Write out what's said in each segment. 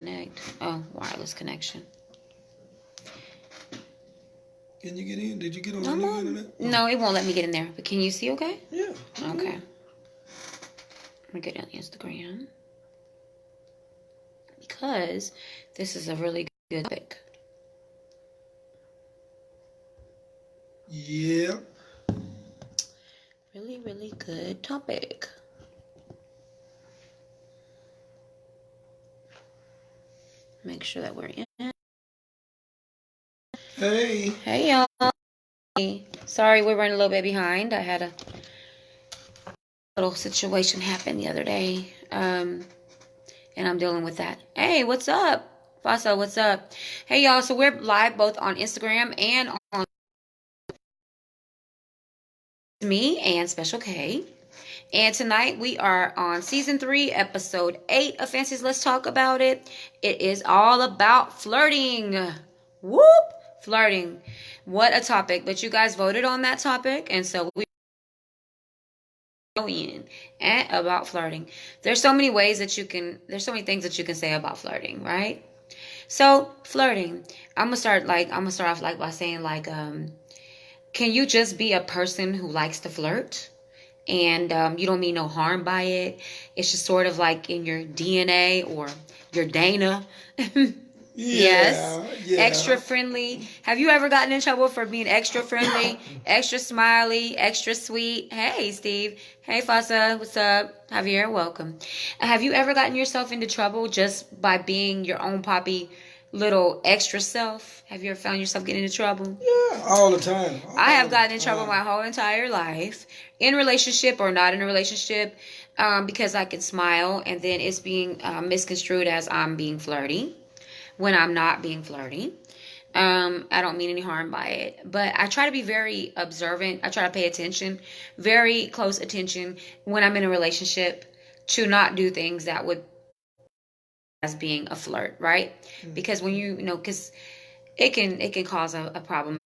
Connect. Oh, wireless connection. Can you get in? Did you get on the I'm new on. internet? Oh. No, it won't let me get in there. But can you see okay? Yeah. Okay. I'm going to get on Instagram. Because this is a really good topic. Yeah. Really, really good topic. Make sure that we're in. Hey. Hey, y'all. Sorry, we're running a little bit behind. I had a little situation happen the other day. And I'm dealing with that. Hey, what's up? Faso, what's up? Hey, y'all. So we're live both on Instagram and on me and Special K. And tonight we are on season 3, episode 8 of Fancy's Let's Talk About It. It is all about flirting. Whoop! Flirting. What a topic. But you guys voted on that topic, and so we go in and about flirting. There's so many ways that there's so many things that you can say about flirting, right? So flirting. I'm gonna start off by saying can you just be a person who likes to flirt? And you don't mean no harm by it. It's just sort of like in your DNA or your Dana. Yes. Yeah. Extra friendly. Have you ever gotten in trouble for being extra friendly, extra smiley, extra sweet? Hey, Steve. Hey, Fasa. What's up? Javier, welcome. Have you ever gotten yourself into trouble just by being your own poppy little extra self? Have you ever found yourself getting into trouble? Yeah, all the time. I have gotten in trouble my whole entire life, in relationship or not in a relationship, because I can smile and then it's being misconstrued as I'm being flirty when I'm not being flirty. I don't mean any harm by it, but I try to be very observant. I try to pay attention, very close attention when I'm in a relationship to not do things that would as being a flirt, right? Mm-hmm. Because when because it can cause a problem.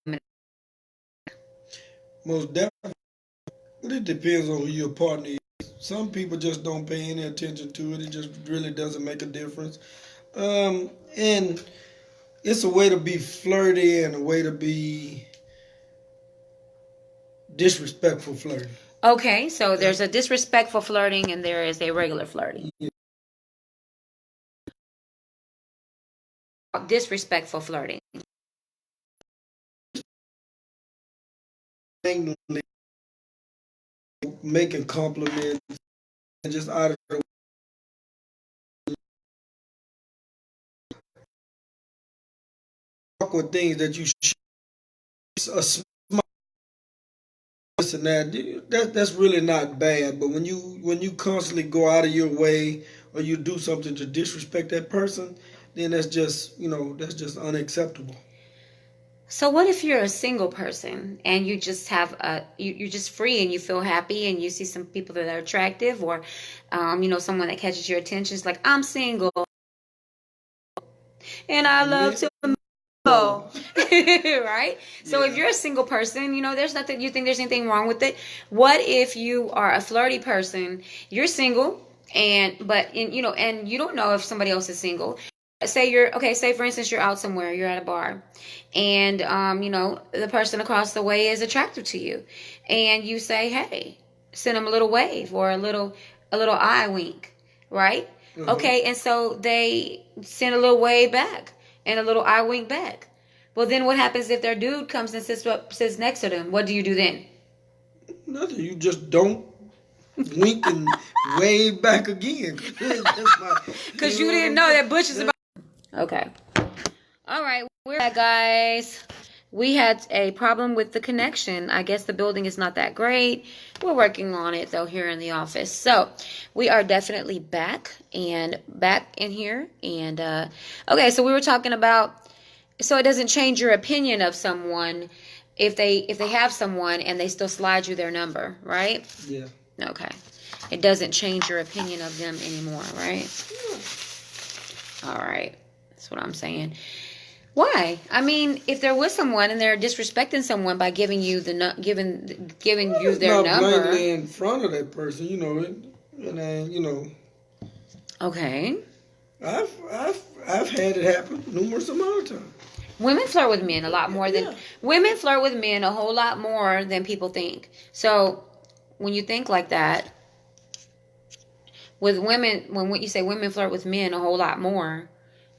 Most definitely. But it depends on who your partner is. Some people just don't pay any attention to it. It just really doesn't make a difference. And it's a way to be flirty and a way to be disrespectful flirting. Okay, so there's a disrespectful flirting and there is a regular flirting. Yeah. Disrespectful flirting. Making compliments and just out of the awkward things that you a smile, this and that's really not bad. But when you constantly go out of your way or you do something to disrespect that person, then that's just that's just unacceptable. So what if you're a single person and you just have you're just free and you feel happy and you see some people that are attractive or someone that catches your attention? It's like, I'm single and I love to right? So if you're a single person, there's nothing, you think there's anything wrong with it. What if you are a flirty person, you're single and you don't know if somebody else is single. Say for instance you're out somewhere, you're at a bar and the person across the way is attractive to you and you say, hey, send them a little wave or a little eye wink, right? Mm-hmm. Okay, and so they send a little wave back and a little eye wink back. Well, then what happens if their dude comes and sits next to them? What do you do then? Nothing. You just don't wink and wave back again. Because you didn't know that Bush is about. Okay. All right. We're back, guys. We had a problem with the connection. I guess the building is not that great. We're working on it, though, here in the office. So we are definitely back in here. And, okay, so we were talking about, so it doesn't change your opinion of someone if they have someone and they still slide you their number, right? Yeah. Okay. It doesn't change your opinion of them anymore, right? Yeah. All right. That's what I'm saying. Why? I mean, if they're with someone and they're disrespecting someone by giving you giving you their number, not blatantly in front of that person, and then Okay. I've had it happen numerous amount of times. Women flirt with men a lot more than Yeah. women flirt with men a whole lot more than people think. So when you think like that, with women, when you say women flirt with men a whole lot more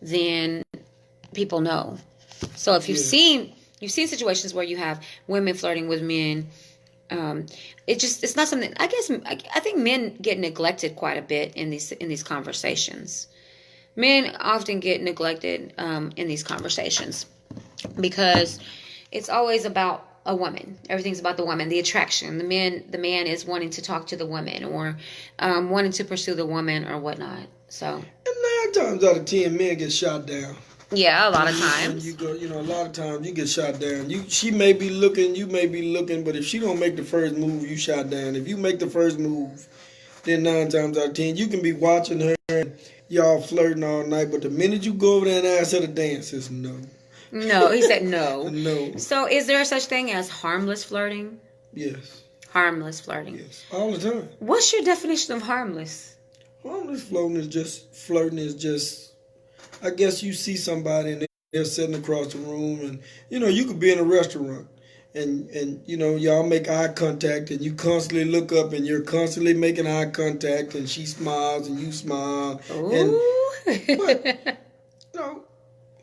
than people know. So if you've seen situations where you have women flirting with men, it's not something. I guess I think men get neglected quite a bit in these conversations. Men often get neglected in these conversations because it's always about a woman. Everything's about the woman, the attraction. The man is wanting to talk to the woman or wanting to pursue the woman or whatnot. So, And 9 times out of 10, men get shot down. yeah, a lot of And times. you go, a lot of times you get shot down. She may be looking, you may be looking, but if she don't make the first move, you shot down. If you make the first move, then 9 times out of 10, you can be watching her and y'all flirting all night, but the minute you go over there and ask her to dance, it's no. No, he said no. No. So, is there such thing as harmless flirting? Yes. Harmless flirting. Yes. All the time. What's your definition of harmless? Harmless flirting is just, I guess you see somebody and they're sitting across the room and, you could be in a restaurant and y'all make eye contact and you constantly look up and you're constantly making eye contact and she smiles and you smile. Ooh. But,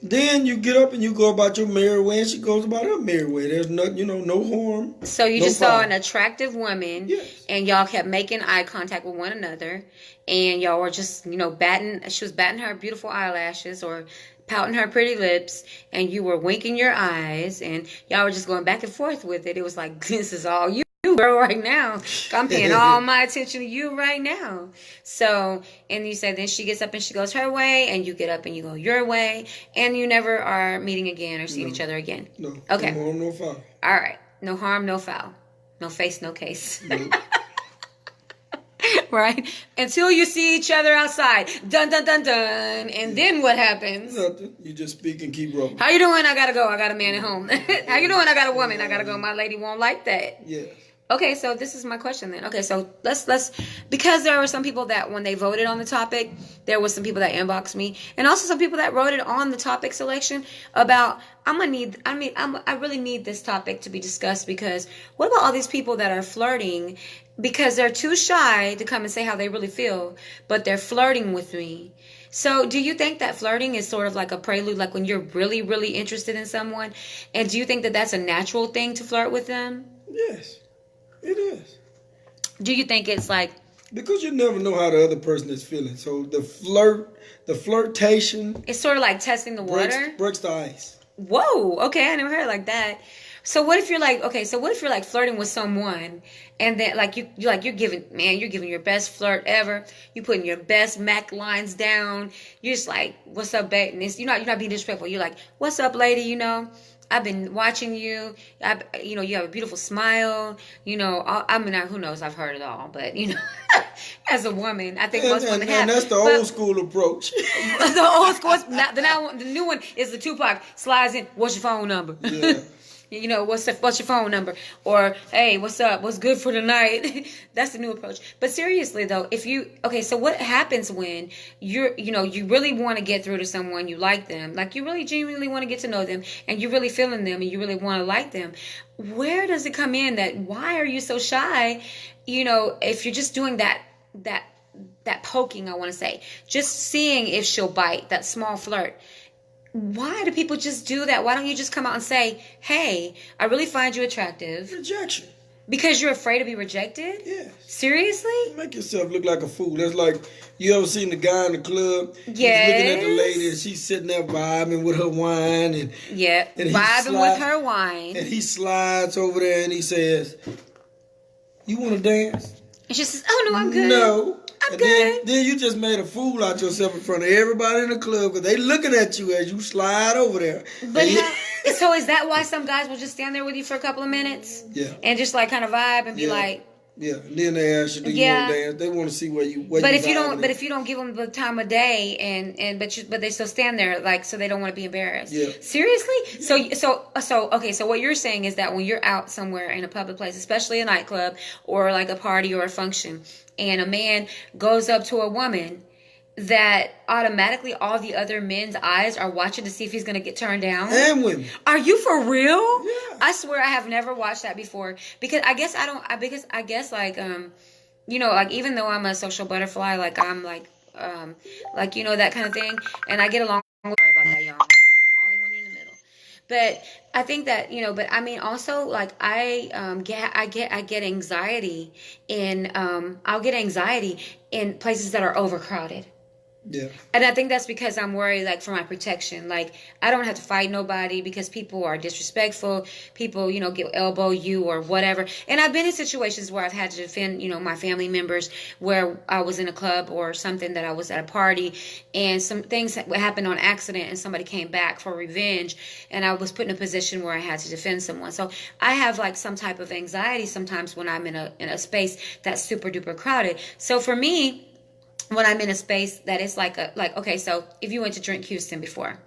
then you get up and you go about your merry way and she goes about her merry way. There's nothing, no harm. So you no just foul. saw an attractive woman, Yes. and y'all kept making eye contact with one another, and y'all were just, she was batting her beautiful eyelashes or pouting her pretty lips, and you were winking your eyes, and y'all were just going back and forth with it. It was like, this is all you, girl, right now. I'm paying all my attention to you right now. So, and you said then she gets up and she goes her way, and you get up and you go your way, and you never are meeting again or seeing each other again. No. Okay. No harm, no foul. All right. No harm, no foul. No face, no case. No. Right? Until you see each other outside. Dun, dun, dun, dun. And then what happens? Nothing. You just speak and keep rolling. How you doing? I gotta go. I got a man at home. How you doing? I got a woman. I gotta go. My lady won't like that. Yeah. Okay, so this is my question then. Okay, so let's because there were some people that when they voted on the topic, there was some people that inboxed me, and also some people that wrote it on the topic selection about I really need this topic to be discussed because what about all these people that are flirting because they're too shy to come and say how they really feel, but they're flirting with me. So do you think that flirting is sort of like a prelude, like when you're really, really interested in someone, and do you think that that's a natural thing to flirt with them? Yes. It is. Do you think it's like... Because you never know how the other person is feeling. So the flirtation... It's sort of like testing the water? Breaks the ice. Whoa, okay, I never heard it like that. So what if you're like flirting with someone and then you're giving your best flirt ever. You putting your best Mac lines down. You're just like, what's up, babe? And you're not being disrespectful. You're like, what's up, lady, I've been watching you. You have a beautiful smile. Who knows? I've heard it all, but as a woman, I think most women have. And that's the old school approach. The old school. The new one is the Tupac slides in. What's your phone number? Yeah. What's your phone number? Or, hey, what's up? What's good for tonight? That's the new approach. But seriously though, so what happens when you really want to get through to someone, you like them, like you really genuinely want to get to know them and you really feeling them and you really want to like them. Where does it come in that, why are you so shy? If you're just doing that poking, I want to say, just seeing if she'll bite, that small flirt. Why do people just do that? Why don't you just come out and say, hey, I really find you attractive? Rejection. Because you're afraid to be rejected? Yeah. Seriously? You make yourself look like a fool. That's like, you ever seen the guy in the club? Yes. He's looking at the lady and she's sitting there vibing with her wine. And vibing with her wine. And he slides over there and he says, you want to dance? And she says, oh, no, I'm good. No. I'm good. Then you just made a fool out yourself in front of everybody in the club because they looking at you as you slide over there. But so is that why some guys will just stand there with you for a couple of minutes? Yeah. And just like kind of vibe and be like... Yeah, and then they ask you, do you want to dance? They want to see where you. But if you don't give them the time of day, but they still stand there like so they don't want to be embarrassed. Yeah. Seriously? Yeah. So what you're saying is that when you're out somewhere in a public place, especially a nightclub or like a party or a function, and a man goes up to a woman, that automatically all the other men's eyes are watching to see if he's going to get turned down. And women. Are you for real? Yeah. I swear I have never watched that before, because I guess I don't. Because I guess like you know, like even though I'm a social butterfly, like I'm like you know, that kind of thing, and I get along. Sorry about that, y'all. People calling when you're in the middle. But I think that, you know, but I mean also like I get anxiety in I'll get anxiety in places that are overcrowded. Yeah. And I think that's because I'm worried, like, for my protection. Like, I don't have to fight nobody because people are disrespectful. People, you know, get elbow you or whatever. And I've been in situations where I've had to defend, you know, my family members, where I was in a club or something, that I was at a party, and some things happened on accident, and somebody came back for revenge, and I was put in a position where I had to defend someone. So I have like some type of anxiety sometimes when I'm in a space that's super duper crowded. So for me, when I'm in a space that is like okay, so if you went to Drink Houston before,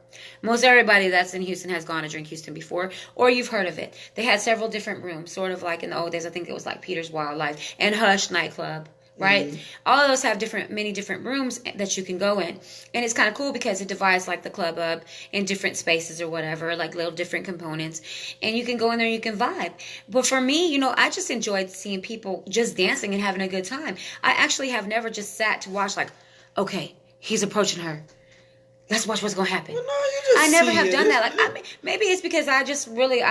most everybody that's in Houston has gone to Drink Houston before, or you've heard of it. They had several different rooms, sort of like in the old days. I think it was like Peter's Wildlife and Hush nightclub, right? Mm-hmm. All of those have many different rooms that you can go in, and it's kind of cool because it divides like the club up in different spaces or whatever, like little different components, and you can go in there and you can vibe. But for me, you know, I just enjoyed seeing people just dancing and having a good time. I actually have never just sat to watch like, okay, he's approaching her, let's watch what's gonna happen. Well, no, you just I never have done that. Like, maybe it's because I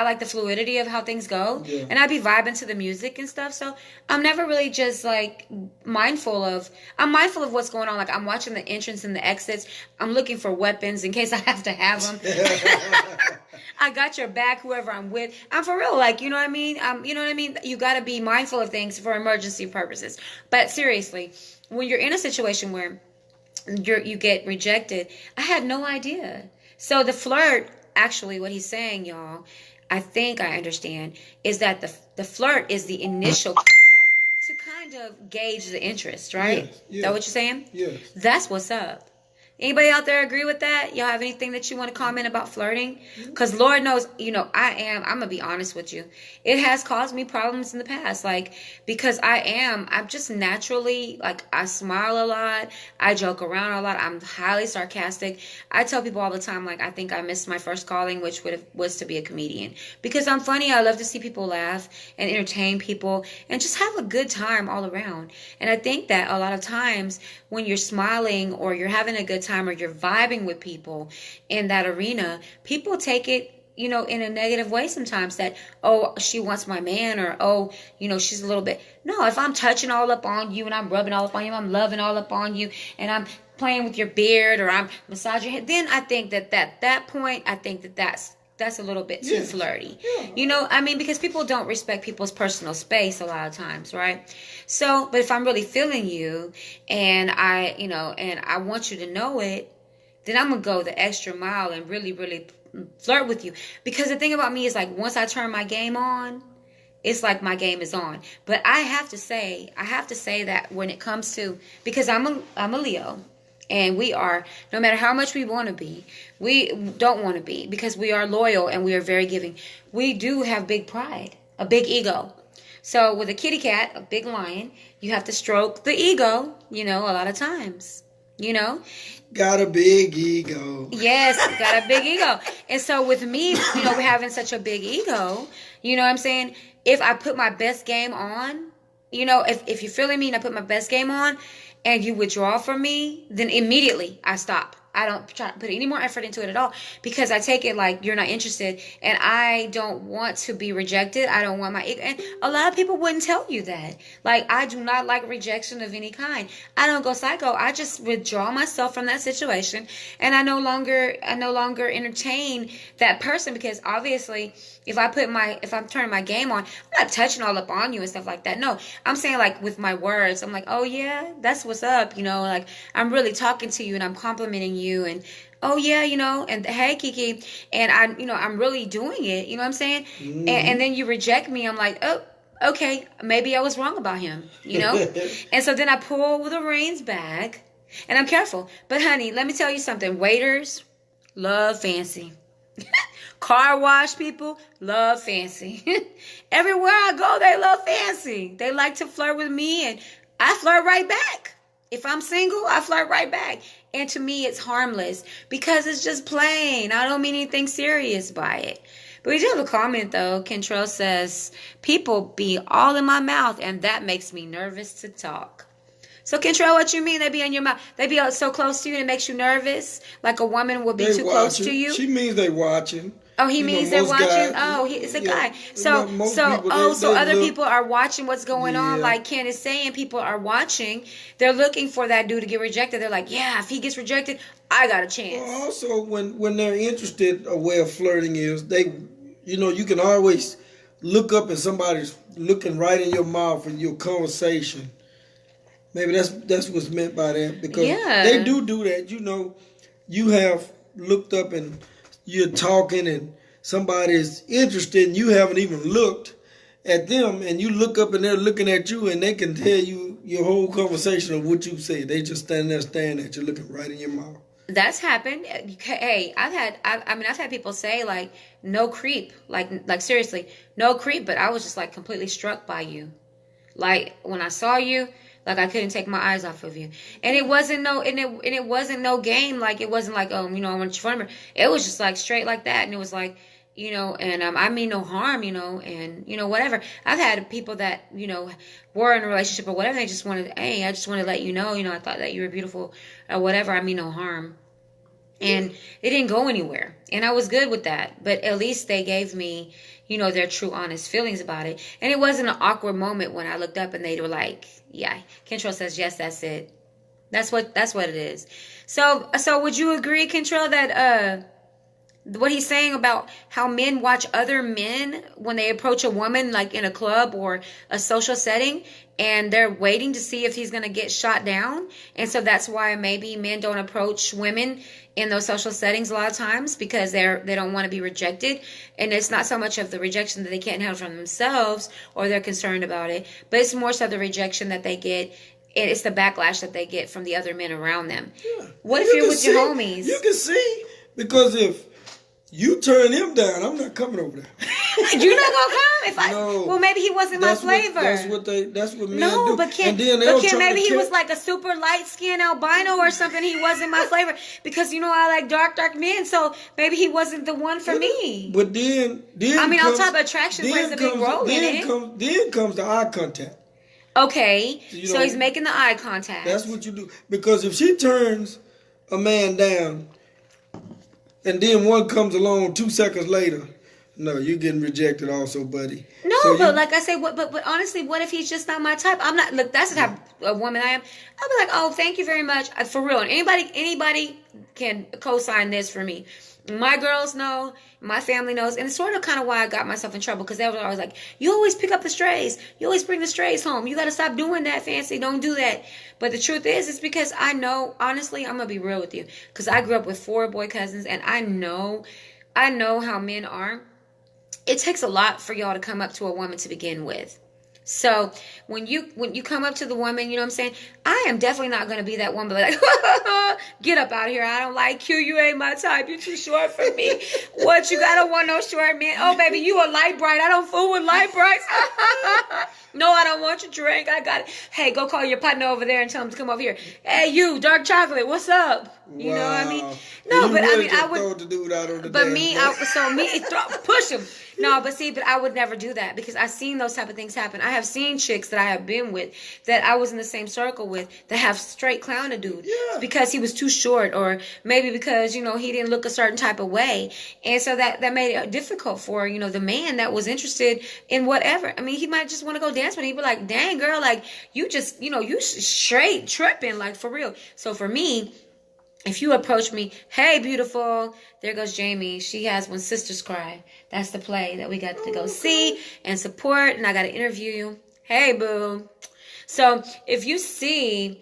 like the fluidity of how things go, yeah. And I be vibing to the music and stuff. So I'm never really just like mindful of what's going on. Like, I'm watching the entrance and the exits. I'm looking for weapons in case I have to have them. I got your back, whoever I'm with. I'm for real, like, you know what I mean. You know what I mean. You got to be mindful of things for emergency purposes. But seriously, when you're in a situation where you get rejected, I had no idea. So the flirt, actually, what he's saying, y'all, I think I understand, is that the flirt is the initial contact to kind of gauge the interest, right? Yes, yes. Is that what you're saying? Yes. That's what's up. Anybody out there agree with that? Y'all have anything that you want to comment about flirting? Because Lord knows, you know, I'm going to be honest with you. It has caused me problems in the past. Like, because I'm just naturally, like, I smile a lot. I joke around a lot. I'm highly sarcastic. I tell people all the time, like, I think I missed my first calling, which was to be a comedian. Because I'm funny. I love to see people laugh and entertain people and just have a good time all around. And I think that a lot of times when you're smiling or you're having a good time or you're vibing with people in that arena, people take it, you know, in a negative way sometimes, that, oh, she wants my man, or, oh, you know, she's a little bit. No, if I'm touching all up on you and I'm rubbing all up on you, I'm loving all up on you, and I'm playing with your beard or I'm massaging your head, then I think that point, I think that's a little bit too flirty. Yeah. You know, I mean, because people don't respect people's personal space a lot of times, right? So, but if I'm really feeling you and I want you to know it, then I'm going to go the extra mile and really, really flirt with you. Because the thing about me is, like, once I turn my game on, it's like my game is on. But I have to say that when it comes to, because I'm a Leo. And we are, no matter how much we want to be, we don't want to be, because we are loyal and we are very giving. We do have big pride, a big ego. So with a kitty cat, a big lion, you have to stroke the ego, you know, a lot of times, you know. Got a big ego. Yes, got a big ego. And so with me, you know, we're having such a big ego, you know what I'm saying? If I put my best game on, you know, if you're feeling me and I put my best game on, and you withdraw from me, then immediately I stop. I don't try to put any more effort into it at all, because I take it like you're not interested, and I don't want to be rejected. I don't want my, and a lot of people wouldn't tell you that. Like, I do not like rejection of any kind. I don't go psycho. I just withdraw myself from that situation, and I no longer entertain that person, because obviously if I'm turning my game on, I'm not touching all up on you and stuff like that. No, I'm saying, like, with my words, I'm like, oh yeah, that's what's up, you know, like, I'm really talking to you and I'm complimenting you, and oh yeah, you know, and hey Kiki, and I'm really doing it, you know what I'm saying? Mm-hmm. And then you reject me, I'm like, oh, okay, maybe I was wrong about him, you know? And so then I pull the reins back and I'm careful. But honey, let me tell you something. Waiters love fancy. Car wash people love fancy. Everywhere I go, they love fancy. They like to flirt with me, and I flirt right back. If I'm single, I flirt right back. And to me, it's harmless because it's just plain. I don't mean anything serious by it. But we do have a comment, though. Kentrell says, people be all in my mouth, and that makes me nervous to talk. So, Kentrell, what you mean they be in your mouth? They be so close to you and it makes you nervous? Like a woman would be too close to you? She means they watching. Oh, he means they're watching. It's a guy. So other people are watching what's going on. Like Ken is saying, people are watching. They're looking for that dude to get rejected. They're like, yeah, if he gets rejected, I got a chance. Well, also, when they're interested, a way of flirting is you can always look up and somebody's looking right in your mouth in your conversation. Maybe that's what's meant by that, because they do that. You have looked up and you're talking and somebody's interested and you haven't even looked at them, and you look up and they're looking at you and they can tell you your whole conversation of what you said. They just stand there staring at you, looking right in your mouth. That's happened. Hey, I've had people say like, no creep, like seriously, no creep, but I was just like completely struck by you. Like when I saw you, like I couldn't take my eyes off of you, and it wasn't no game. Like it wasn't like I want you to remember. It was just like straight like that, and it was like and I mean no harm, and whatever. I've had people that were in a relationship or whatever. They just wanted, hey, I just want to let you know, I thought that you were beautiful or whatever. I mean no harm, and it didn't go anywhere, and I was good with that. But at least they gave me their true honest feelings about it. And it wasn't an awkward moment when I looked up and they were like, yeah, Kentrell says, yes, that's it. That's what it is. So would you agree, Kentrell, that what he's saying about how men watch other men when they approach a woman, like in a club or a social setting, and they're waiting to see if he's going to get shot down? And so that's why maybe men don't approach women in those social settings a lot of times, because they don't want to be rejected. And it's not so much of the rejection that they can't handle from themselves or they're concerned about it, but it's more so the rejection that they get, and it's the backlash that they get from the other men around them. Yeah. What if you're with your homies? You can see, because if you turn him down, I'm not coming over there. You're not gonna come? Well, maybe he wasn't my flavor. That's what men do. No, but maybe he was like a super light skinned albino or something. He wasn't my flavor, because I like dark men. So maybe he wasn't the one for me. But then on top of attraction plays a big role in it. Then comes the eye contact. Okay, so he's making the eye contact. That's what you do, because if she turns a man down, and then one comes along 2 seconds later, no, you're getting rejected also, buddy. No, but like I say, but honestly, what if he's just not my type? I'm not. Look, that's the type of woman I am. I'll be like, oh, thank you very much, for real. And anybody can co-sign this for me. My girls know, my family knows, and it's sort of kind of why I got myself in trouble, because they were always like, you always pick up the strays. You always bring the strays home. You got to stop doing that, Fancy. Don't do that. But the truth is, it's because I know, honestly, I'm going to be real with you, because I grew up with 4 boy cousins, and I know how men are. It takes a lot for y'all to come up to a woman to begin with. So when you come up to the woman, you know what I'm saying? I am definitely not going to be that woman like, get up out of here. I don't like you. You ain't my type. You're too short for me. What, you got to want no short man? Oh, baby, you a light bright. I don't fool with light brights. No, I don't want your drink. I got it. Hey, go call your partner over there and tell him to come over here. Hey, you, dark chocolate, what's up? You know what I mean? No, but I mean, I would. Throw the dude out on the but me, push him. No, but I would never do that, because I've seen those type of things happen. I have seen chicks that I have been with, that I was in the same circle with, that have straight clown a dude because he was too short, or maybe because he didn't look a certain type of way, and so that made it difficult for the man that was interested in whatever. I mean, he might just want to go dance, but he'd be like, "Dang girl, like you just you straight tripping, like for real." So for me, if you approach me, hey, beautiful, there goes Jamie. She has When Sisters Cry. That's the play that we got to go see and support, and I got to interview you. Hey, boo. So if you see,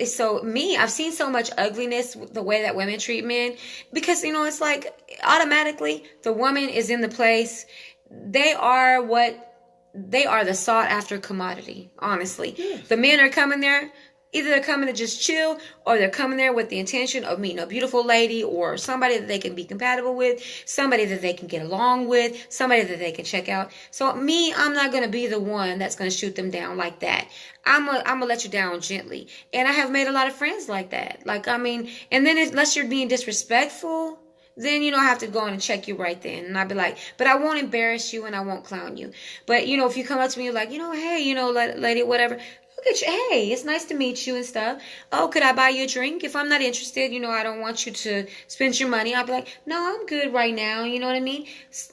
so me, I've seen so much ugliness, the way that women treat men, because, it's like automatically the woman is in the place. They are the sought after commodity, honestly. Yes. The men are coming there. Either they're coming to just chill, or they're coming there with the intention of meeting a beautiful lady, or somebody that they can be compatible with, somebody that they can get along with, somebody that they can check out. So me, I'm not going to be the one that's going to shoot them down like that. I'm gonna let you down gently. And I have made a lot of friends like that. Like, I mean, and then unless you're being disrespectful, then, I have to go in and check you right then. And I'll be like, but I won't embarrass you and I won't clown you. But, if you come up to me, you're like, hey, lady, whatever. Look at you. Hey, it's nice to meet you and stuff. Oh, could I buy you a drink? If I'm not interested, I don't want you to spend your money. I'll be like, no, I'm good right now. You know what I mean?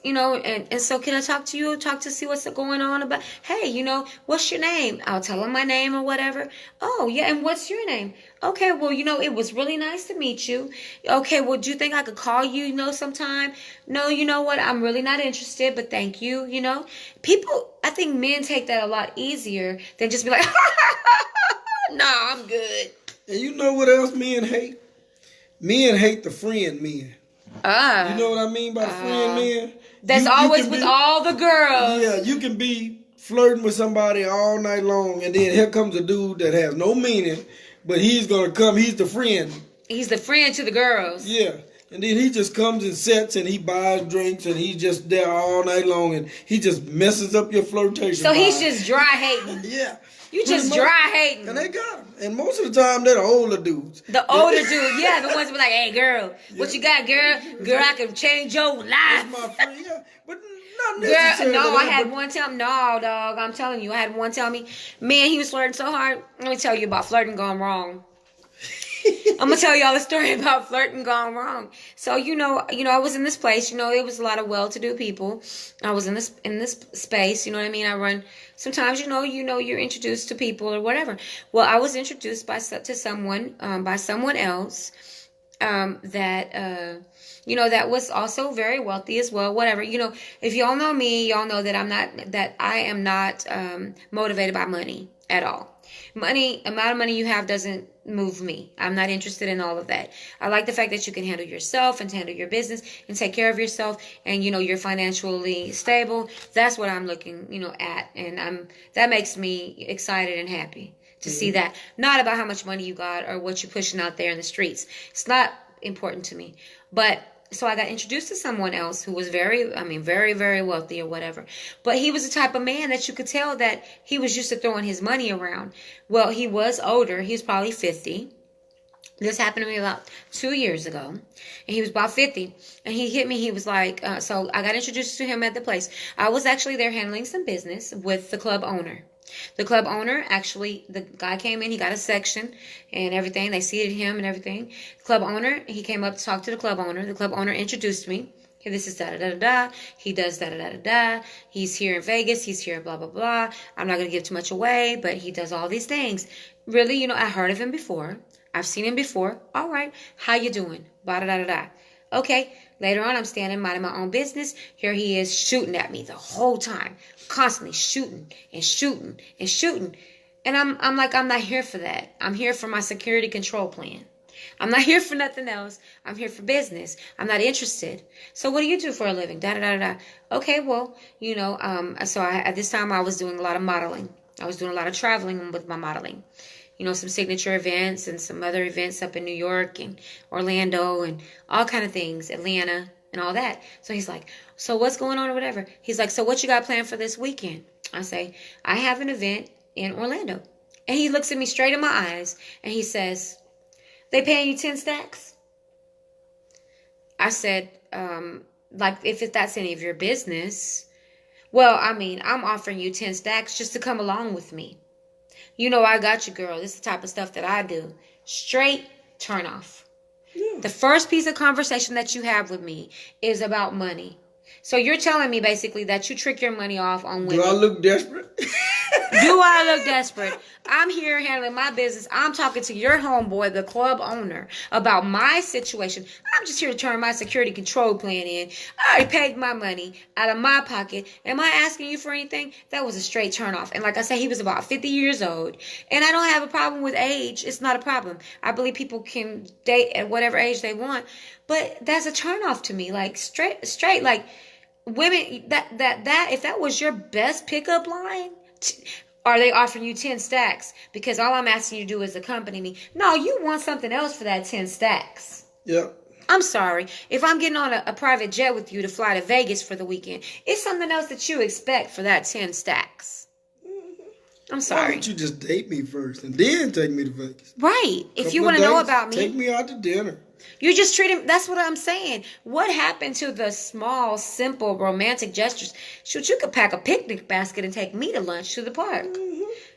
And so can I talk to you? Talk to see what's going on about, hey, what's your name? I'll tell them my name or whatever. Oh, yeah. And what's your name? Okay, well, it was really nice to meet you. Okay, well, do you think I could call you, sometime? No, you know what? I'm really not interested, but thank you, People, I think men take that a lot easier than just be like, no, I'm good. And you know what else men hate? Men hate the friend men. You know what I mean by the friend men? That's always with all the girls. Yeah, you can be flirting with somebody all night long, and then here comes a dude that has no meaning, but he's going to come. He's the friend. He's the friend to the girls. Yeah. And then he just comes and sits and he buys drinks and he's just there all night long and he just messes up your flirtation. So he's just dry hating. Yeah. You just dry hating. And they got him. And most of the time they're the older dudes. The older dude, yeah, the ones who be like, hey girl, what you got, girl? Girl, I can change your life. That's my friend, yeah. But not necessarily. Girl, no, I had one tell me, no, dog, I'm telling you, I had one tell me, man, he was flirting so hard. Let me tell you about flirting gone wrong. I'm gonna tell y'all a story about flirting gone wrong. So I was in this place. It was a lot of well-to-do people. I was in this space. You know what I mean? I run. Sometimes you're introduced to people or whatever. Well, I was introduced to someone by someone else that that was also very wealthy as well. Whatever. If y'all know me, y'all know that I am not motivated by money at all. Amount of money you have doesn't move me. I'm not interested in all of that. I like the fact that you can handle yourself and handle your business and take care of yourself, and you're financially stable. That's what I'm looking, at, and that makes me excited and happy to see that. Not about how much money you got or what you're pushing out there in the streets. It's not important to me. But so I got introduced to someone else who was very, very wealthy or whatever. But he was the type of man that you could tell that he was used to throwing his money around. Well, he was older. He was probably 50. This happened to me about 2 years ago. And he was about 50. And he hit me. He was like, so I got introduced to him at the place. I was actually there handling some business with the club owner. The club owner, actually, the guy came in, he got a section and everything. They seated him and everything. The club owner, he came up to talk to the club owner. The club owner introduced me. Okay, this is da-da-da-da-da. He does da-da-da-da-da. He's here in Vegas. He's here, blah, blah, blah. I'm not going to give too much away, but he does all these things. Really, I heard of him before. I've seen him before. All right. How you doing? Da-da-da-da-da. Okay. Later on, I'm standing minding my own business. Here he is shooting at me the whole time. Constantly shooting and shooting and shooting. And I'm like, I'm not here for that. I'm here for my security control plan. I'm not here for nothing else. I'm here for business. I'm not interested. So what do you do for a living? Da da da da. Okay, well, so at this time I was doing a lot of modeling. I was doing a lot of traveling with my modeling. Some signature events and some other events up in New York and Orlando and all kind of things, Atlanta and all that. So he's like, so what's going on or whatever? He's like, so what you got planned for this weekend? I say, I have an event in Orlando. And he looks at me straight in my eyes and he says, they paying you 10 stacks? I said, like, if that's any of your business. Well, I'm offering you 10 stacks just to come along with me. I got you, girl. This is the type of stuff that I do. Straight turn off. Yeah. The first piece of conversation that you have with me is about money. So you're telling me basically that you trick your money off on women. Do I look desperate? Do I look desperate? I'm here handling my business. I'm talking to your homeboy, the club owner, about my situation. I'm just here to turn my security control plan in. I already paid my money out of my pocket. Am I asking you for anything? That was a straight turn off. And like I said, he was about 50 years old. And I don't have a problem with age. It's not a problem. I believe people can date at whatever age they want. But that's a turn off to me. Like straight, like women, that if that was your best pickup line, Are they offering you 10 stacks? Because all I'm asking you to do is accompany me. No, you want something else for that 10 stacks. Yeah. I'm sorry. If I'm getting on a private jet with you to fly to Vegas for the weekend, it's something else that you expect for that 10 stacks. I'm Why sorry. don't you just date me first and then take me to Vegas? Right. If you Couple want of to know dates, about me, take me out to dinner. you just treat him. That's what I'm saying. What happened to the small, simple, romantic gestures? Shoot, you could pack a picnic basket and take me to lunch to the park.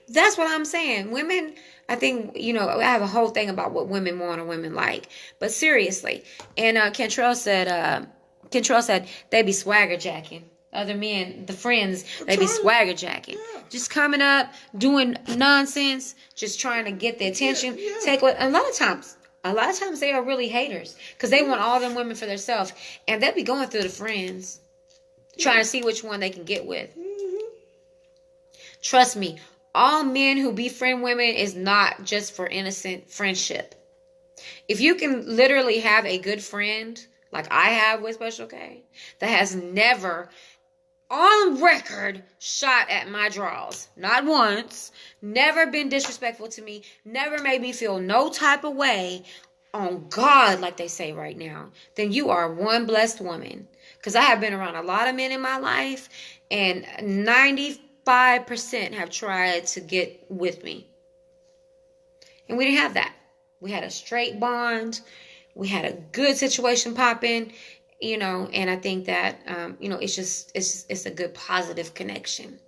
That's what I'm saying. Women, I think, I have a whole thing about what women want or women like. But seriously, and Kentrell said they be swagger jacking. Other men, the friends, they be swagger jacking. Yeah. Just coming up, doing nonsense, just trying to get the attention. Yeah. Take what a lot of times they are really haters because they want all them women for themselves, and they'll be going through the friends, trying to see which one they can get with. Trust me, all men who befriend women is not just for innocent friendship. If you can literally have a good friend, like I have with Special K, that has never, on record, shot at my draws, not once, never been disrespectful to me, never made me feel no type of way, on God, like they say right now, then you are one blessed woman. Because I have been around a lot of men in my life, and 95% have tried to get with me. And we didn't have that. We had a straight bond. We had a good situation popping, and I think that, it's a good positive connection.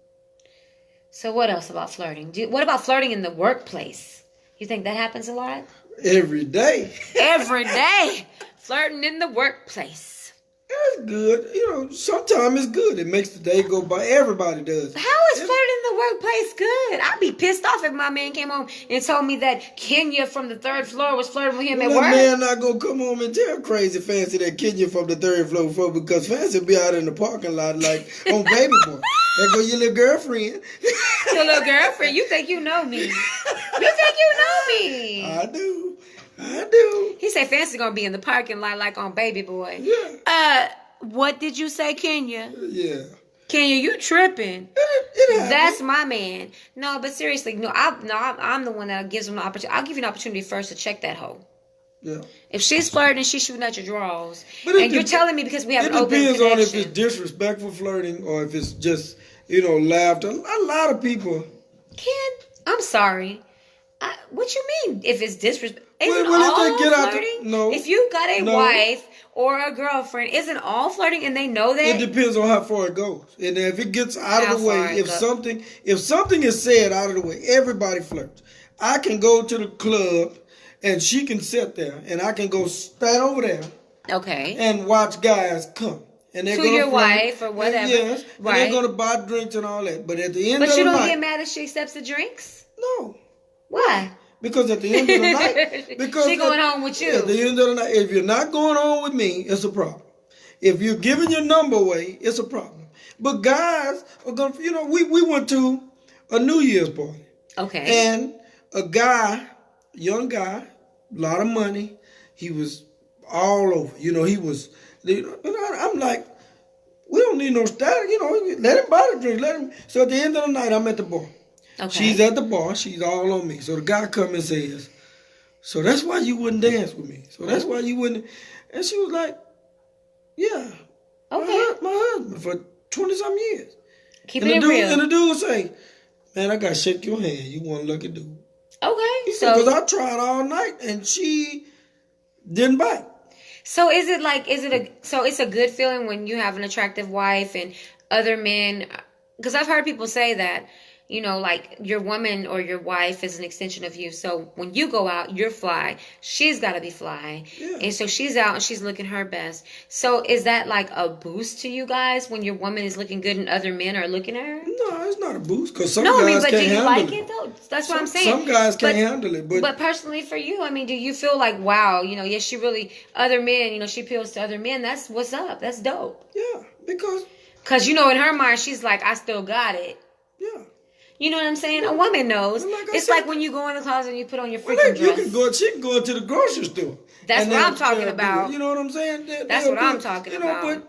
So what else about flirting? What about flirting in the workplace? You think that happens a lot? Every day. Every day. Flirting in the workplace. It's good. Sometimes it's good. It makes the day go by. Everybody does. How is flirting in the workplace good? I'd be pissed off if my man came home and told me that Kenya from the 3rd floor was flirting with him at work. That man not going to come home and tell Crazy Fancy that Kenya from the 3rd floor because Fancy be out in the parking lot like on Baby Boy. There go your little girlfriend. Your little girlfriend? You think you know me. You think you know me. I do. He said Fancy gonna be in the parking lot like on Baby Boy. Yeah. What did you say, Kenya? Yeah. Kenya, you tripping? It That's my man. No, but seriously, I'm the one that gives him the opportunity. I'll give you an opportunity first to check that hoe. Yeah. If she's flirting, she's shooting at your drawers, and you're telling me because we have an open connection. It depends on if it's disrespectful flirting or if it's just laughter. A lot of people. I'm sorry. What you mean? If it's disrespect, isn't Well, all if they get out flirting? no. If you got a wife or a girlfriend, isn't all flirting and they know that? It depends on how far it goes, and if it gets out of the way, if something is said out of the way, everybody flirts. I can go to the club, and she can sit there, and I can go stand over there, okay, and watch guys come. And they're to gonna your flirt, wife or whatever, yes, right? And they're gonna buy drinks and all that. But at the end of the night, but you don't get mad if she accepts the drinks. No. Why? Because at the end of the night, she going home with you. At the end of the night, if you're not going home with me, it's a problem. If you're giving your number away, it's a problem. But guys are gonna, we went to a New Year's party. Okay. And a guy, young guy, a lot of money. He was all over. He was. I'm like, we don't need no status. Let him buy the drink. Let him. So at the end of the night, I'm at the bar. Okay. She's at the bar. She's all on me. So the guy comes and says, so that's why you wouldn't dance with me. So that's why you wouldn't. And she was like, yeah. Okay. My husband for 20-some years. Keep it real. And the dude say, man, I got to shake your hand. You one lucky dude. Okay. Because I tried all night and she didn't bite. So so it's a good feeling when you have an attractive wife and other men, because I've heard people say that, like your woman or your wife is an extension of you. So when you go out, you're fly. She's got to be fly. Yeah. And so she's out and she's looking her best. So is that like a boost to you guys when your woman is looking good and other men are looking at her? No, it's not a boost because some guys can't handle it. No, but do you like it though? That's what I'm saying. Some guys can't handle it. But personally for you, do you feel like, wow, yes, she really, other men, she appeals to other men. That's what's up. That's dope. Yeah, because. Because, in her mind, she's like, I still got it. Yeah. You know what I'm saying? A woman knows. It's like when you go in the closet and you put on your freaking dress. She can go into the grocery store. That's what I'm talking about. You know what I'm saying? That's what I'm talking about.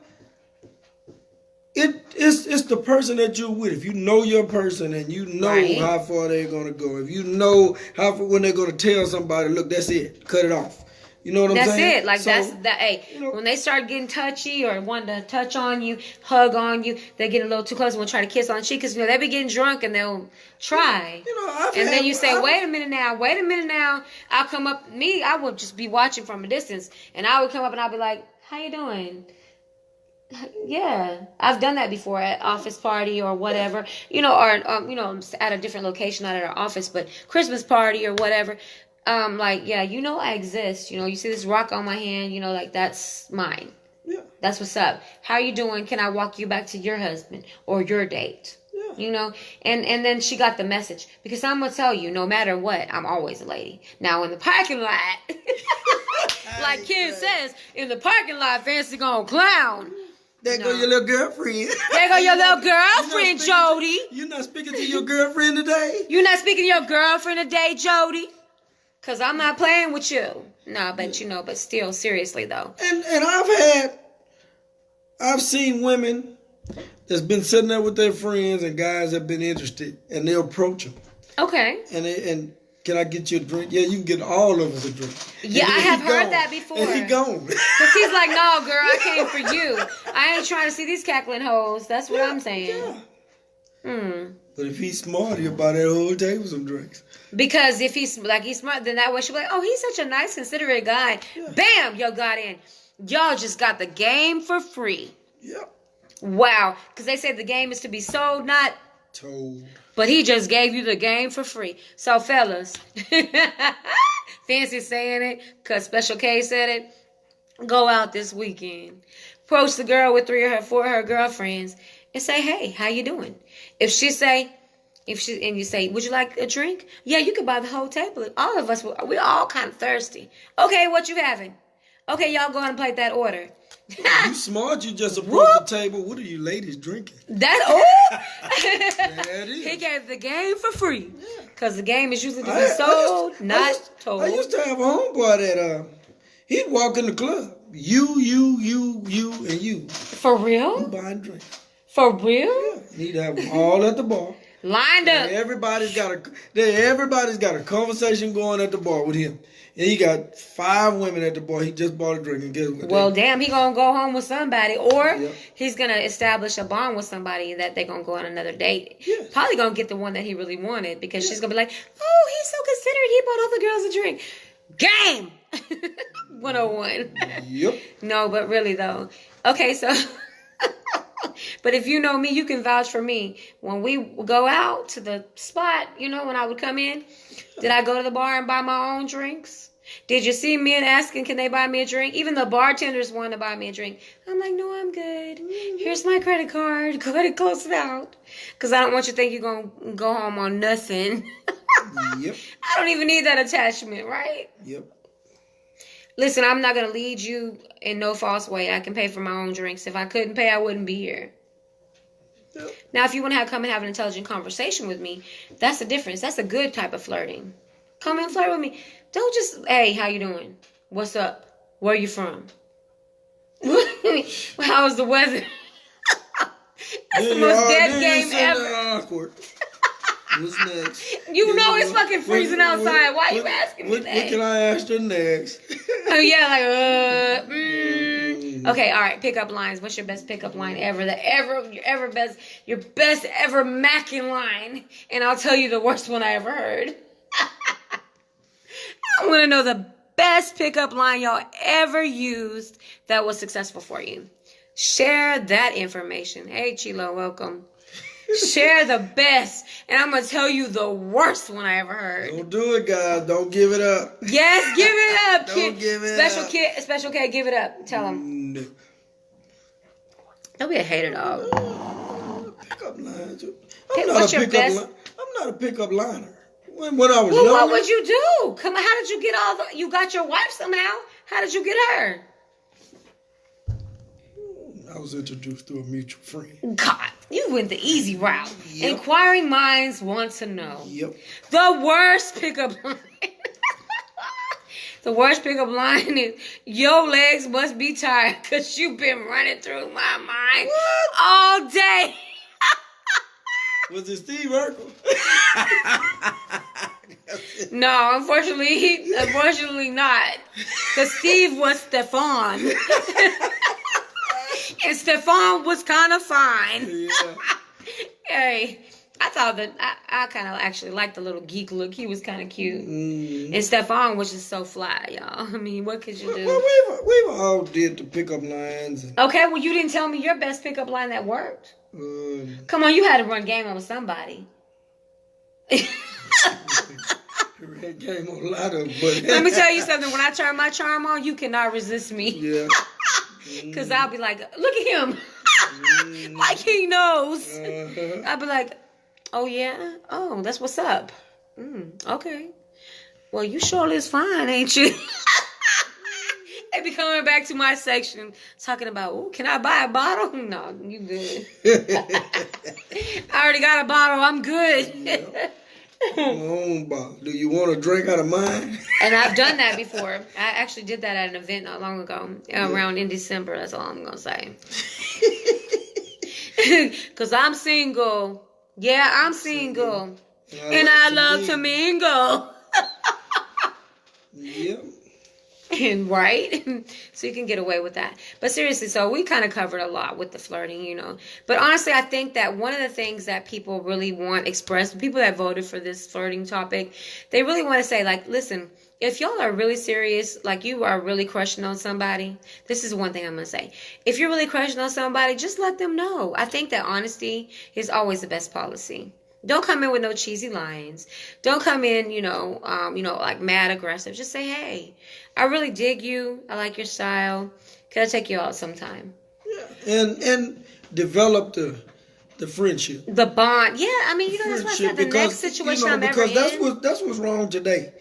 it's the person that you're with. If you know your person and you know Right. how far they're gonna go, if you know how when they're gonna tell somebody, look, that's it, cut it off. You know what I'm That's saying? it. Like So, that's that. Hey, you know, when they start getting touchy or wanting to touch on you, hug on you, they get a little too close and will try to kiss on the cheek because they be getting drunk and they'll try. you know, And then you say, wait a minute now. I'll come up. I would just be watching from a distance, and I would come up and I'll be like, how you doing? Yeah, I've done that before at office party or whatever, or at a different location, not at our office, but Christmas party or whatever. Like, yeah, I exist. You see this rock on my hand, like that's mine. Yeah. That's what's up. How you doing? Can I walk you back to your husband or your date? Yeah. And then she got the message because I'm gonna tell you, no matter what, I'm always a lady. Now in the parking lot, like Kim says, in the parking lot, Fancy gonna clown. There go your little girlfriend. There go your little girlfriend, Jody. You're not speaking to your girlfriend today? You're not speaking to your girlfriend today, Jody? Because I'm not playing with you. No, but but still, seriously, though. And I've seen women that's been sitting there with their friends and guys have been interested and they approach them. Okay. And can I get you a drink? Yeah, you can get all of us a drink. Yeah, I have heard that before. And he gone. Because he's like, no, girl, I came for you. I ain't trying to see these cackling hoes. That's what I'm saying. Yeah. But if he's smart, he'll buy that whole table some drinks. Because if he's smart, then that way she'll be like, oh, he's such a nice, considerate guy. Yeah. Bam, yo got in. Y'all just got the game for free. Yep. Wow. Because they say the game is to be sold, not told. But he just gave you the game for free. So, fellas, Fancy saying it because Special K said it. Go out this weekend. Approach the girl with 3 or 4 of her girlfriends and say, hey, how you doing? If you say, would you like a drink? Yeah, you could buy the whole table. All of us, we're all kind of thirsty. Okay, what you having? Okay, y'all go ahead and plate that order. You smart, you just approach the table. What are you ladies drinking? He gave the game for free. Because the game is usually to be sold, not told. I used to have a homeboy that he'd walk in the club. You, and you. For real? You buying drinks. For real? Yeah. He'd have them all at the bar. Lined up. Everybody's got a conversation going at the bar with him. And he got 5 women at the bar. He just bought a drink and guess what? Well, damn, he gonna go home with somebody, or he's gonna establish a bond with somebody that they're gonna go on another date. Yes. Probably gonna get the one that he really wanted because she's gonna be like, oh, he's so considerate. He bought all the girls a drink. Game 101. Yep. No, but really though. Okay, so. But if you know me, you can vouch for me. When we go out to the spot, when I would come in, did I go to the bar and buy my own drinks? Did you see men asking, can they buy me a drink? Even the bartenders want to buy me a drink. I'm like, no, I'm good. Here's my credit card. Go ahead and close it out. Because I don't want you to think you're going to go home on nothing. Yep. I don't even need that attachment, right? Yep. Listen, I'm not going to lead you in no false way. I can pay for my own drinks. If I couldn't pay, I wouldn't be here. Yep. Now, if you want to come and have an intelligent conversation with me, that's the difference. That's a good type of flirting. Come and flirt with me. Don't just, hey, how you doing? What's up? Where you from? How's the weather? That's the most dead game ever. Awkward. What's next? It's fucking freezing outside. Why are you asking me that? What can I ask you next? Oh, yeah, Okay, all right, pickup lines. What's your best pickup line ever? Your best ever macking line. And I'll tell you the worst one I ever heard. I want to know the best pickup line y'all ever used that was successful for you. Share that information. Hey, Chilo, welcome. Share the best. And I'm going to tell you the worst one I ever heard. Don't do it, guys. Don't give it up. Yes, give it up. Don't give it up. Special K, give it up. Tell him. No. Don't be a hater, dog. Pickup lines. I'm not a pickup liner. When I was younger. What would you do? Come on, how did you get you got your wife somehow. How did you get her? I was introduced through a mutual friend. God, you went the easy route. Yep. Inquiring minds want to know. Yep. The worst pickup line. The worst pickup line is, your legs must be tired because you've been running through my mind all day. Was it Steve Urkel? No, unfortunately not. Because Steve was Stefan. And Stefan was kind of fine. Yeah. Hey, I thought that I kind of actually liked the little geek look. He was kind of cute. Mm. And Stefan was just so fly, y'all. I mean, what could you do? Well, we've all did the pickup lines. Okay, well, you didn't tell me your best pickup line that worked. Come on, you had to run game on somebody. Red game on a lot of, but Let me tell you something. When I turn my charm on, you cannot resist me. Yeah. Because I'll be like, look at him. Like he knows. I'll be like, oh, yeah? Oh, that's what's up. Okay. Well, you surely is fine, ain't you? They be coming back to my section talking about, oh, can I buy a bottle? No, you good. I already got a bottle. I'm good. Yeah. Do you want a drink out of mine? And I've done that before. I actually did that at an event not long ago, around in December. That's all I'm going to say. Because I'm single. Yeah, I'm single. And I love to mingle. Yep. And right? So you can get away with that. But seriously, so we kind of covered a lot with the flirting, you know. But honestly, I think that one of the things that people really want expressed, people that voted for this flirting topic, they really want to say, like, listen, if y'all are really serious, like you are really crushing on somebody, this is one thing I'm going to say. If you're really crushing on somebody, just let them know. I think that honesty is always the best policy. Don't come in with no cheesy lines. Don't come in, like mad aggressive. Just say, hey, I really dig you. I like your style. Can I take you out sometime? Yeah, and develop the friendship. The bond. Yeah, I mean, that's why I said the next situation I'm ever in. Because that's what's wrong today.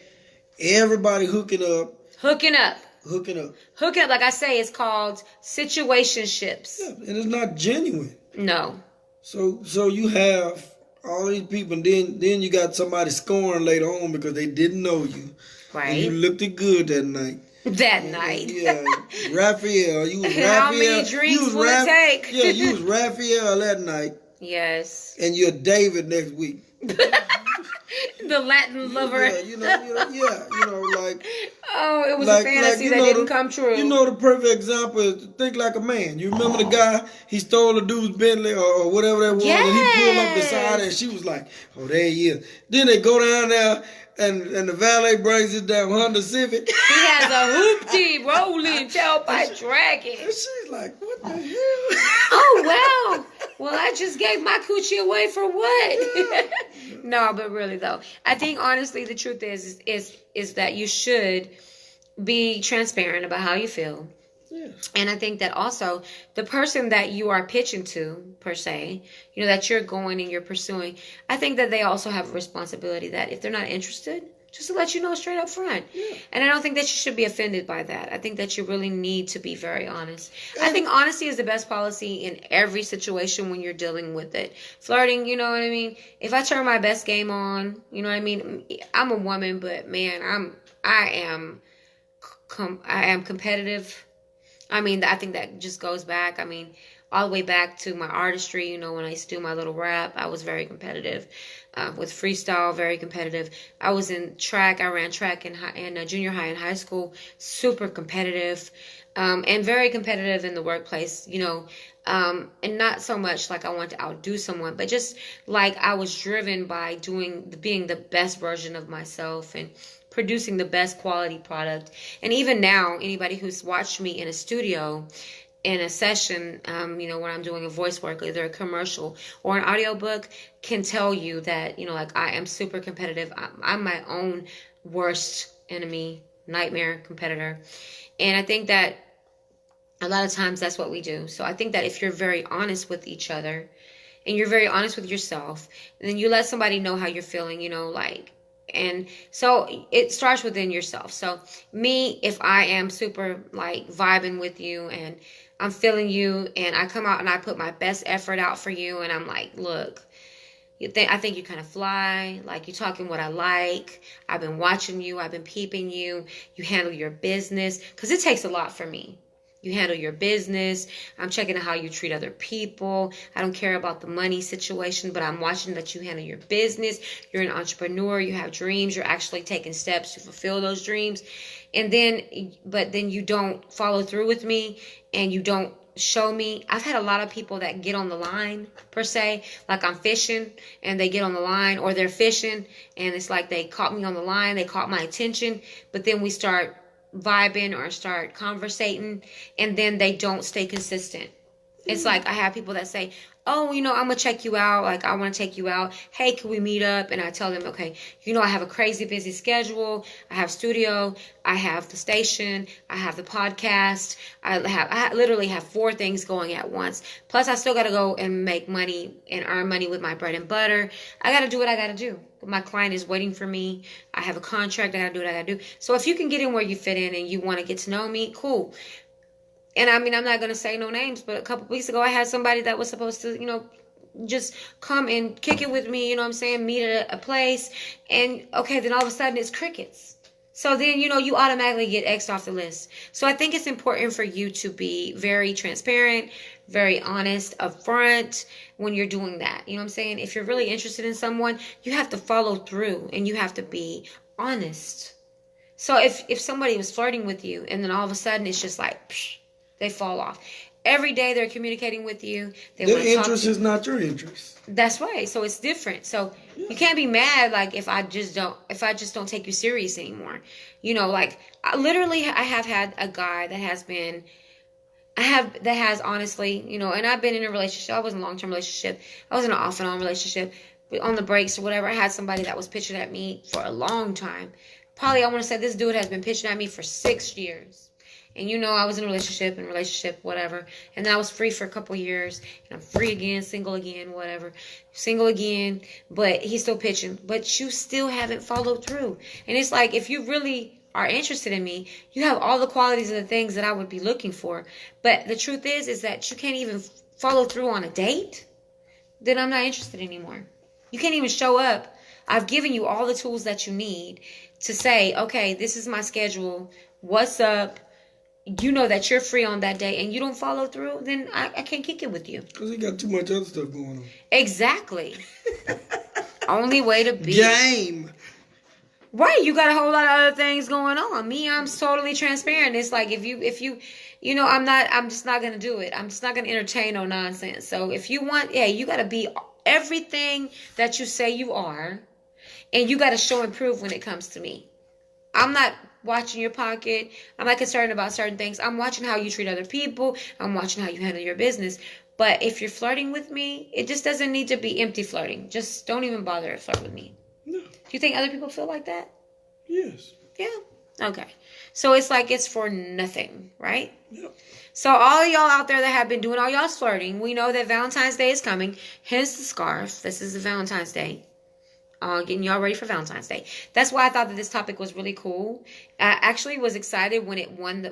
Everybody hooking up. Hooking up. Like I say, it's called situationships. Yeah, and it's not genuine. No. So you have all these people, and then you got somebody scoring later on because they didn't know you. Right. And you looked good that night. Yeah. Raphael. You was Raphael. How many drinks will it take? Yeah, you was Raphael that night. Yes. And you're David next week. The Latin lover. Yeah, like. Oh, it was a fantasy that didn't come true. You know the perfect example is think like a man. You remember the guy, he stole the dude's Bentley or whatever that was, and he pulled up beside her, and she was like, oh, there he is. Then they go down there, and the valet brings his damn Honda Civic. He has a hoopty rolling tailpipe dragging. And she's like, what the hell? Oh, wow. Well, I just gave my coochie away for what? No, but really, though, I think, honestly, the truth is that you should be transparent about how you feel. Yeah. And I think that also the person that you are pitching to, per se, that you're going and you're pursuing, I think that they also have a responsibility that if they're not interested, just to let you know straight up front. Yeah. And I don't think that you should be offended by that. I think that you really need to be very honest. I think honesty is the best policy in every situation when you're dealing with it. Flirting, you know what I mean? If I turn my best game on, you know what I mean? I'm a woman, but man, I am competitive. I mean, I think that just goes back. I mean, all the way back to my artistry, when I used to do my little rap, I was very competitive. With freestyle, very competitive. I was in track. I ran track in junior high and high school. Super competitive, and very competitive in the workplace. And not so much like I want to outdo someone, but just like I was driven by being the best version of myself and producing the best quality product. And even now, anybody who's watched me in a studio, in a session, when I'm doing a voice work, either a commercial or an audiobook, can tell you that, like I am super competitive. I'm my own worst enemy, nightmare competitor. And I think that a lot of times that's what we do. So I think that if you're very honest with each other and you're very honest with yourself, and then you let somebody know how you're feeling, and so it starts within yourself. So me, if I am super like vibing with you and I'm feeling you and I come out and I put my best effort out for you and I'm like, look, I think you kind of fly, like you're talking what I like. I've been watching you. I've been peeping you. You handle your business because it takes a lot for me. You handle your business. I'm checking out how you treat other people. I don't care about the money situation, but I'm watching that you handle your business. You're an entrepreneur. You have dreams. You're actually taking steps to fulfill those dreams. But then you don't follow through with me and you don't show me. I've had a lot of people that get on the line, per se, like I'm fishing and they get on the line, or they're fishing and it's like they caught me on the line, they caught my attention, but then we start vibing or start conversating and then they don't stay consistent. It's like I have people that say, oh, I'm going to check you out. Like, I want to take you out. Hey, can we meet up? And I tell them, okay, I have a crazy busy schedule. I have studio. I have the station. I have the podcast. I literally have 4 things going at once. Plus, I still got to go and make money and earn money with my bread and butter. I got to do what I got to do. My client is waiting for me. I have a contract. I got to do what I got to do. So if you can get in where you fit in and you want to get to know me, cool. And I mean, I'm not going to say no names, but a couple weeks ago, I had somebody that was supposed to, just come and kick it with me, you know what I'm saying, meet at a place. And, okay, then all of a sudden it's crickets. So then, you automatically get X'd off the list. So I think it's important for you to be very transparent, very honest, upfront when you're doing that. You know what I'm saying? If you're really interested in someone, you have to follow through and you have to be honest. So if somebody was flirting with you and then all of a sudden it's just like, psh, they fall off. Every day they're communicating with you. Their interest is not your interest. That's right. So it's different. So you can't be mad like if I just don't take you serious anymore. Like I have had a guy that has honestly, and I've been in a relationship. I was in a long-term relationship. I was in an off and on relationship. But on the breaks or whatever, I had somebody that was pitching at me for a long time. Probably I want to say this dude has been pitching at me for 6 years. And I was in a relationship, whatever. And I was free for a couple years. And I'm free again, single again, whatever. Single again. But he's still pitching. But you still haven't followed through. And it's like, if you really are interested in me, you have all the qualities and the things that I would be looking for. But the truth is that you can't even follow through on a date. Then I'm not interested anymore. You can't even show up. I've given you all the tools that you need to say, okay, this is my schedule. What's up? That you're free on that day and you don't follow through, then I can't kick it with you. Because he got too much other stuff going on. Exactly. Only way to be. Game. Right, you got a whole lot of other things going on. Me, I'm totally transparent. It's like if you I'm just not going to do it. I'm just not going to entertain no nonsense. So if you want, you got to be everything that you say you are, and you got to show and prove when it comes to me. I'm not watching your pocket. I'm not concerned about certain things. I'm watching how you treat other people. I'm watching how you handle your business. But if you're flirting with me, it just doesn't need to be empty flirting. Just don't even bother to flirt with me. No. Do you think other people feel like that? Yes. Yeah. Okay. So it's like it's for nothing, right? Yeah. So all y'all out there that have been doing all y'all's flirting, we know that Valentine's Day is coming. Hence the scarf. This is the Valentine's Day. Getting y'all ready for Valentine's Day. That's why I thought that this topic was really cool. I actually was excited when it won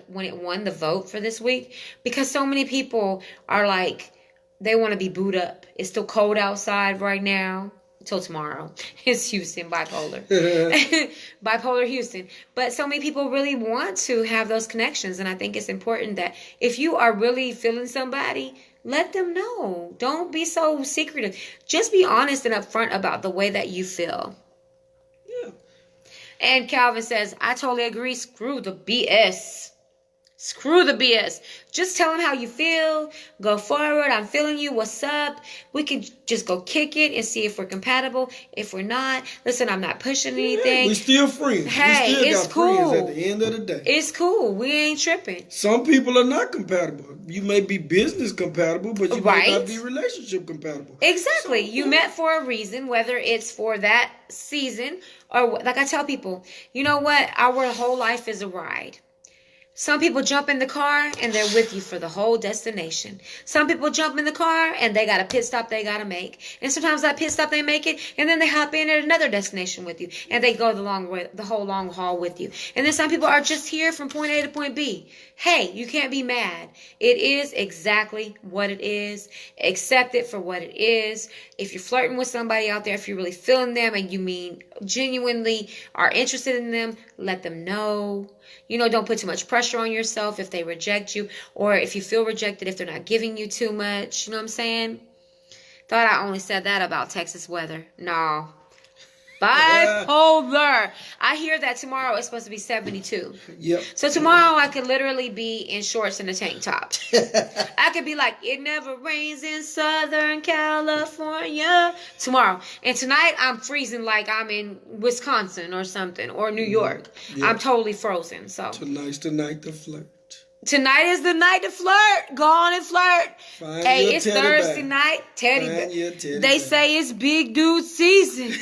the vote for this week, because so many people are like, they want to be booed up. It's still cold outside right now. Until tomorrow. It's Houston, bipolar. Bipolar Houston. But so many people really want to have those connections. And I think it's important that if you are really feeling somebody, let them know. Don't be so secretive. Just be honest and upfront about the way that you feel. Yeah. And Calvin says, I totally agree. Screw the BS. Screw the BS. Just tell them how you feel. Go forward. I'm feeling you. What's up? We can just go kick it and see if we're compatible. If we're not, listen, I'm not pushing anything. We still friends. Hey, we still it's got cool. friends at the end of the day. It's cool. We ain't tripping. Some people are not compatible. You may be business compatible, but you might not be relationship compatible. Exactly. So, you met for a reason, whether it's for that season or, like I tell people, you know what? Our whole life is a ride. Some people jump in the car and they're with you for the whole destination. Some people jump in the car and they got a pit stop they got to make. And sometimes that pit stop they make it and then they hop in at another destination with you. And they go the long way, the whole long haul with you. And then some people are just here from point A to point B. Hey, you can't be mad. It is exactly what it is. Accept it for what it is. If you're flirting with somebody out there, if you're really feeling them and you mean genuinely are interested in them, let them know. You know, don't put too much pressure on yourself if they reject you, or if you feel rejected, if they're not giving you too much. You know what I'm saying? Thought I only said that about Texas weather. No. Bipolar. I hear that tomorrow it's supposed to be 72. Yep. So tomorrow I could literally be in shorts and a tank top. I could be like, it never rains in Southern California tomorrow. And tonight I'm freezing like I'm in Wisconsin or something, or New York. Yep. I'm totally frozen. So tonight's the night to flirt. Tonight is the night to flirt. Go on and flirt. Find hey, it's Thursday night. Teddy bear. They say it's big dude season.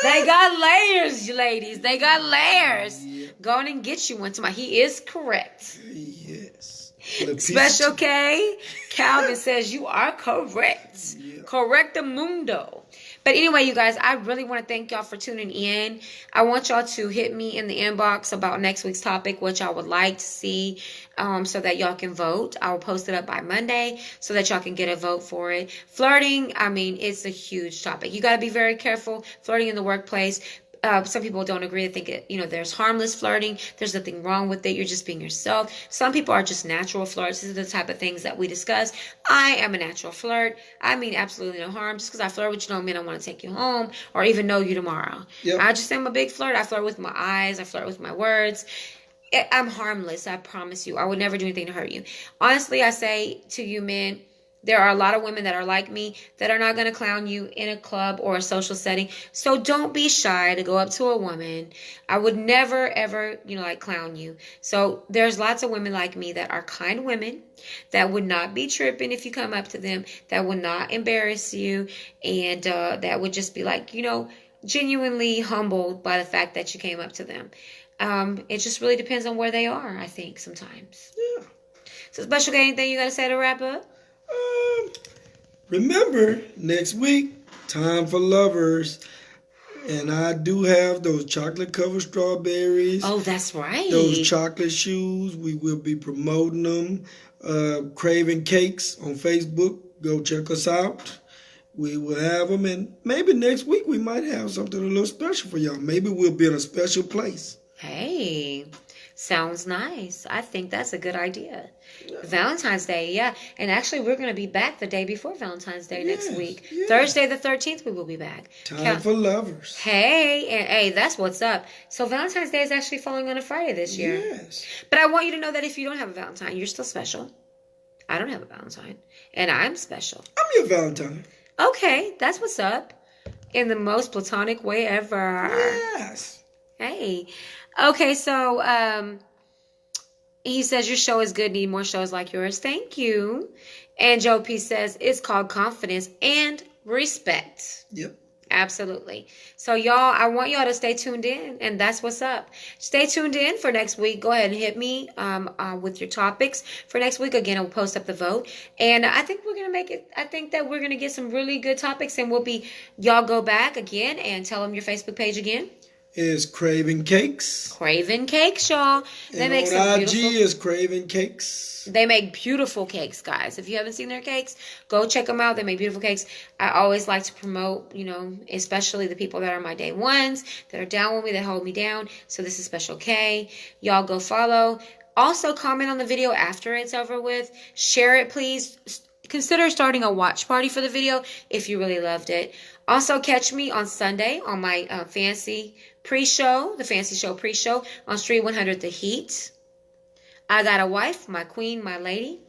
They got layers, ladies. They got layers. Yep. Go on and get you one tomorrow. He is correct. Yes. Special K. Calvin says you are correct. Yep. Correctamundo. But anyway, you guys, I really want to thank y'all for tuning in. I want y'all to hit me in the inbox about next week's topic, which I would like to see, so that y'all can vote. I will post it up by Monday so that y'all can get a vote for it. Flirting, I mean, it's a huge topic. You got to be very careful. Flirting in the workplace. Some people don't agree. They think there's harmless flirting. There's nothing wrong with it. You're just being yourself. Some people are just natural flirts. These are the type of things that we discuss. I am a natural flirt. I mean absolutely no harm. Just because I flirt with you don't mean I want to take you home or even know you tomorrow. Yep. I just am a big flirt. I flirt with my eyes. I flirt with my words. I'm harmless. I promise you. I would never do anything to hurt you. Honestly, I say to you men, there are a lot of women that are like me that are not going to clown you in a club or a social setting. So don't be shy to go up to a woman. I would never, ever, clown you. So there's lots of women like me that are kind women that would not be tripping if you come up to them, that would not embarrass you, and that would just be like, genuinely humbled by the fact that you came up to them. It just really depends on where they are, I think, sometimes. Yeah. So, Special K, anything you got to say to wrap up? Remember, next week, time for lovers. And I do have those chocolate-covered strawberries. Oh, that's right. Those chocolate shoes. We will be promoting them. Craving Cakes on Facebook. Go check us out. We will have them. And maybe next week we might have something a little special for y'all. Maybe we'll be in a special place. Hey, sounds nice. I think that's a good idea. Yeah. Valentine's Day, yeah. And actually, we're going to be back the day before Valentine's Day next week. Yeah. Thursday the 13th, we will be back. Time for lovers. Hey, that's what's up. So Valentine's Day is actually falling on a Friday this year. Yes. But I want you to know that if you don't have a Valentine, you're still special. I don't have a Valentine. And I'm special. I'm your Valentine. Okay, that's what's up. In the most platonic way ever. Yes. Hey. Okay, so he says your show is good. Need more shows like yours. Thank you. And Joe P says it's called confidence and respect. Yep. Absolutely. So y'all, I want y'all to stay tuned in, and that's what's up. Stay tuned in for next week. Go ahead and hit me with your topics for next week. Again, I'll post up the vote, and I think we're gonna make it. I think that we're gonna get some really good topics, and y'all go back again and tell them your Facebook page again. Is Craving Cakes. Craving Cakes, y'all. They make some beautiful. IG is Craving Cakes. They make beautiful cakes, guys. If you haven't seen their cakes, go check them out. They make beautiful cakes. I always like to promote, especially the people that are my day ones, that are down with me, that hold me down. So this is Special K. Y'all go follow. Also, comment on the video after it's over with. Share it, please. Consider starting a watch party for the video if you really loved it. Also, catch me on Sunday on my fancy pre-show, the Fancy Show pre-show on Street 100 The Heat. I got a wife, my queen, my lady.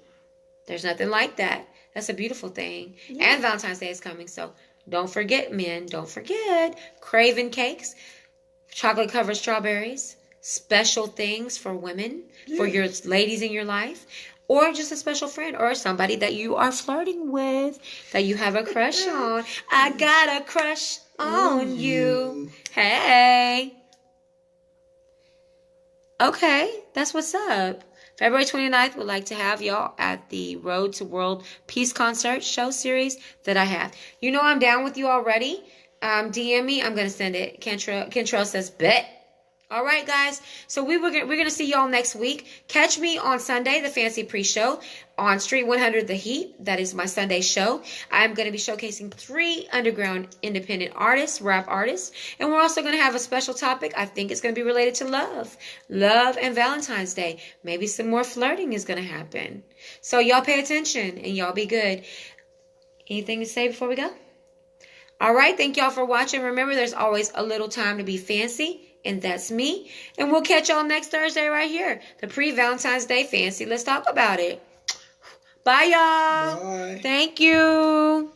There's nothing like that. That's a beautiful thing. Yeah. And Valentine's Day is coming, so don't forget, men. Don't forget. Craving Cakes, chocolate-covered strawberries, special things for women, for your ladies in your life. Or just a special friend or somebody that you are flirting with, that you have a crush on. I got a crush on you. Hey. Okay. That's what's up. February 29th, would like to have y'all at the Road to World Peace Concert show series that I have. You know I'm down with you already. DM me. I'm going to send it. Kentrell says, bet. All right, guys. So we're gonna see y'all next week. Catch me on Sunday, the Fancy Pre-Show on Street 100 The Heat. That is my Sunday show. I'm gonna be showcasing 3 underground independent artists, rap artists, and we're also gonna have a special topic. I think it's gonna be related to love and Valentine's Day. Maybe some more flirting is gonna happen. So y'all pay attention and y'all be good. Anything to say before we go? All right, thank y'all for watching. Remember, there's always a little time to be fancy. And that's me. And we'll catch y'all next Thursday right here. The pre-Valentine's Day Fancy. Let's talk about it. Bye, y'all. Bye. Thank you.